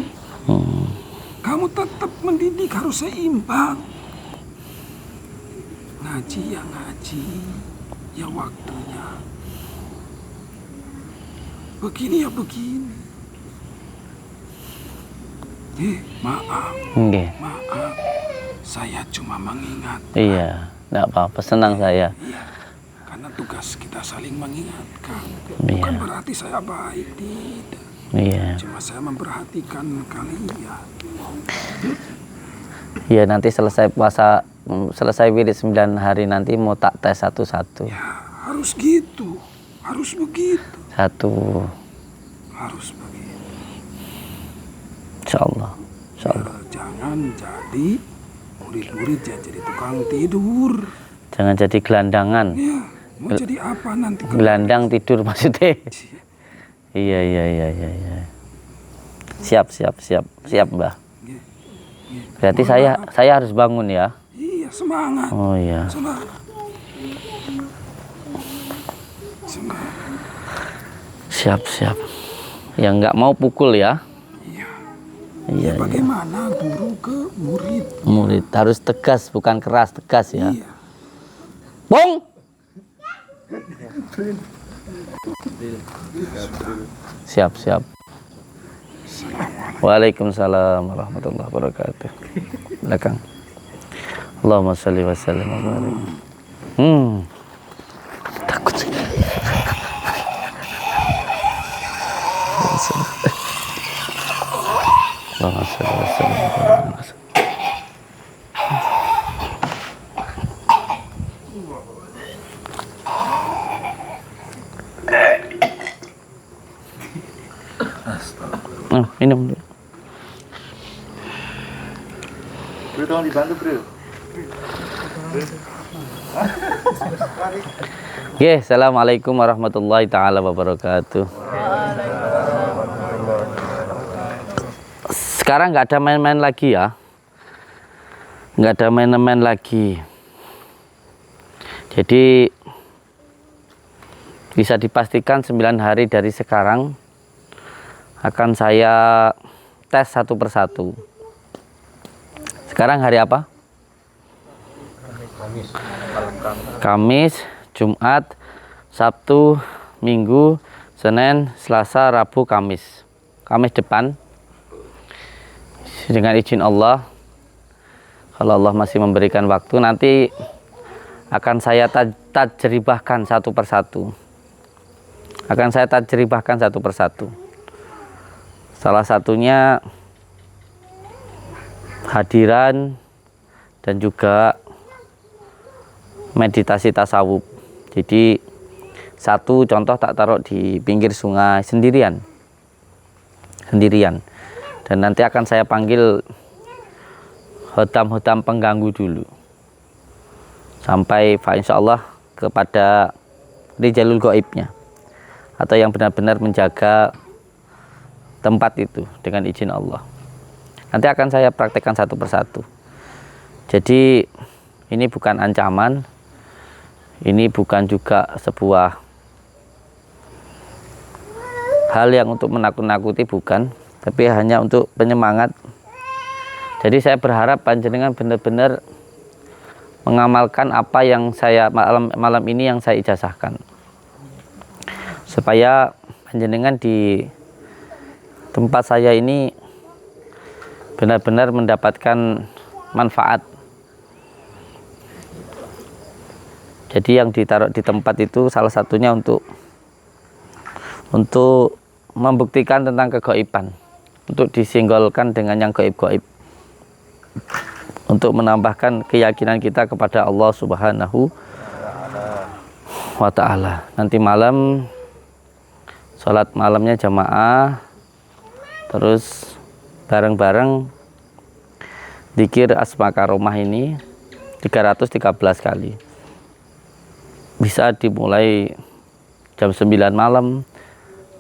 Kamu tetap mendidik harus seimbang. Ngaji ya ngaji, ya waktunya. Begini ya begini. Maaf. Nggih. Maaf. Saya cuma mengingat. Iya, enggak apa-apa, senang saya. Iya. Karena tugas kita saling mengingatkan. Iya. Bukan berarti saya baik, tidak. Iya. Cuma saya memperhatikan kalian. Iya, nanti selesai puasa, selesai wirid 9 hari nanti mau tak tes satu-satu. Ya, harus gitu. Harus begitu. Satu. Harus begitu. Insyaallah. Insyaallah. Jangan jadi murid-murid yang jadi tukang tidur. Jangan jadi gelandangan. Ya, mau jadi apa nanti? Gelandang tidur maksudnya. Iya. Siap, Mbah. Berarti saya harus bangun ya. Iya, semangat. Oh iya. Semangat. Siap. Yang nggak mau pukul ya. Iya. Bagaimana guru ke murid? Murid harus tegas, bukan keras, tegas ya. Iya. Bong. Siap. Waalaikumsalam warahmatullahi wabarakatuh. Belakang. Allahumma sholli wa sallim wa barik. Takut sih. Allahumma sholli wa sallim wa barik. Minum dulu. Bro, tolong dibantu, bro. Oke, assalamualaikum warahmatullahi taala wabarakatuh. Sekarang nggak ada main-main lagi ya, nggak ada main-main lagi. Jadi bisa dipastikan 9 hari dari sekarang akan saya tes satu persatu. Sekarang hari apa? Kamis, Jumat, Sabtu, Minggu, Senin, Selasa, Rabu, Kamis. Kamis depan. Dengan izin Allah, kalau Allah masih memberikan waktu, nanti akan saya tajribahkan satu persatu. Salah satunya hadiran dan juga meditasi tasawuf. Jadi satu contoh tak taruh di pinggir sungai sendirian. Dan nanti akan saya panggil hodam-hodam pengganggu dulu. Sampai insyaallah kepada rijalul gaibnya, atau yang benar-benar menjaga tempat itu dengan izin Allah. Nanti akan saya praktekkan satu persatu. Jadi ini bukan ancaman, ini bukan juga sebuah hal yang untuk menakut-nakuti, bukan, tapi hanya untuk penyemangat. Jadi saya berharap panjenengan benar-benar mengamalkan apa yang saya malam ini yang saya ijazahkan, supaya panjenengan di tempat saya ini benar-benar mendapatkan manfaat. Jadi yang ditaruh di tempat itu salah satunya untuk membuktikan tentang kegaiban. untuk disinggolkan dengan yang gaib-gaib, untuk menambahkan keyakinan kita kepada Allah Subhanahu wa ta'ala. Nanti malam sholat malamnya jamaah, terus bareng-bareng zikir Asma Karomah ini 313 kali. Bisa dimulai jam 9 malam,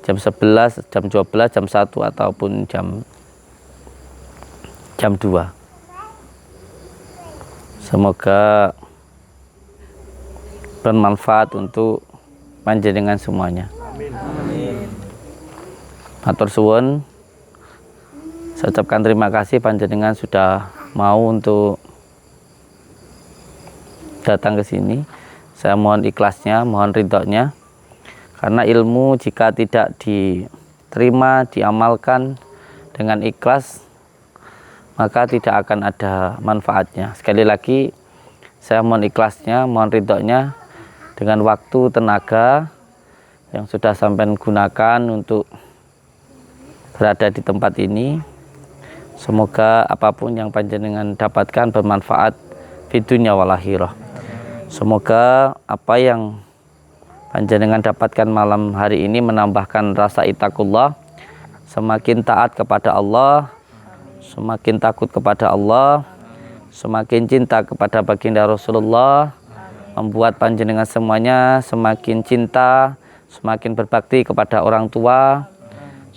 jam 11, jam 12, jam 1 ataupun jam 2. Semoga bermanfaat untuk panjenengan semuanya. Matur suwun. Saya ucapkan terima kasih panjenengan sudah mau untuk datang ke sini. Saya mohon ikhlasnya, mohon ridhonya. Karena ilmu jika tidak diterima, diamalkan dengan ikhlas, maka tidak akan ada manfaatnya. Sekali lagi, saya mohon ikhlasnya, mohon ridhonya dengan waktu, tenaga yang sudah sampai gunakan untuk berada di tempat ini. Semoga apapun yang panjenengan dapatkan bermanfaat di dunia wal akhirah. Semoga apa yang panjenengan dapatkan malam hari ini menambahkan rasa ittaqullah, semakin taat kepada Allah, semakin takut kepada Allah, semakin cinta kepada baginda Rasulullah, membuat panjenengan semuanya semakin cinta, semakin berbakti kepada orang tua,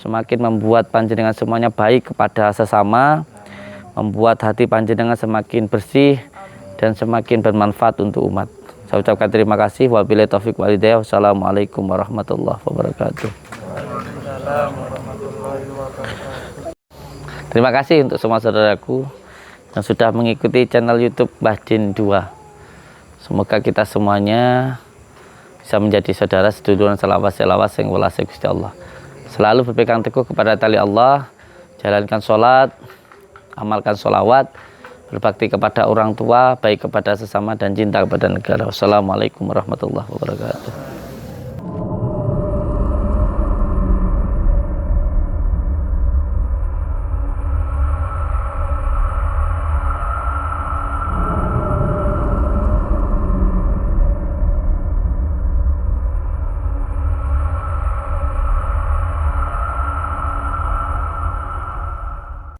semakin membuat panjenengan semuanya baik kepada sesama, membuat hati panjenengan semakin bersih dan semakin bermanfaat untuk umat. Saya ucapkan terima kasih. Wabillahi taufik wal hidayah. Wassalamualaikum warahmatullahi wabarakatuh. Terima kasih untuk semua saudaraku yang sudah mengikuti channel YouTube Mbah Din 2. Semoga kita semuanya bisa menjadi saudara seduluran selawas yang welas Gusti Allah. Selalu berpegang teguh kepada tali Allah, jalankan sholat, amalkan sholawat, berbakti kepada orang tua, baik kepada sesama dan cinta kepada negara. Wassalamualaikum warahmatullahi wabarakatuh.